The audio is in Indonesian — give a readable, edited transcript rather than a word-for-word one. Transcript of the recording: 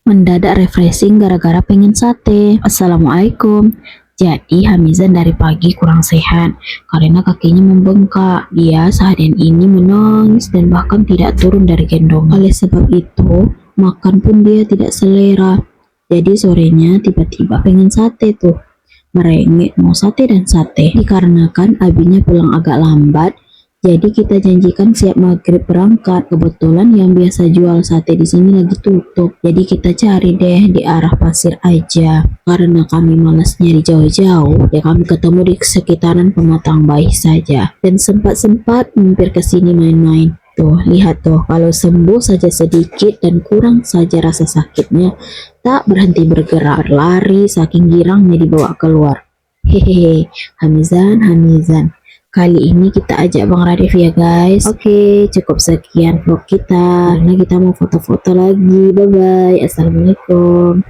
mendadak refreshing gara-gara pengen sate. Assalamualaikum. Jadi Hamizan dari pagi kurang sehat karena kakinya membengkak. Dia seharian ini menangis dan bahkan tidak turun dari gendong. Oleh sebab itu, makan pun dia tidak selera. Jadi sorenya tiba-tiba pengen sate tuh. Merengek mau sate dan sate. Dikarenakan abinya pulang agak lambat, jadi kita janjikan siap maghrib berangkat. Kebetulan yang biasa jual sate di sini lagi tutup. Jadi kita cari deh di arah pasir aja. Karena kami malas nyari jauh-jauh, ya kami ketemu di sekitaran Pematang Bayi saja. Dan sempat-sempat mampir ke sini main-main. Tuh, lihat tuh, kalau sembuh saja sedikit dan kurang saja rasa sakitnya, tak berhenti bergerak, berlari saking girangnya dibawa keluar. Hehehe, Hamizan. Kali ini kita ajak Bang Radif ya guys. Oke, cukup sekian vlog kita. Karena kita mau foto-foto lagi. Bye-bye. Assalamualaikum.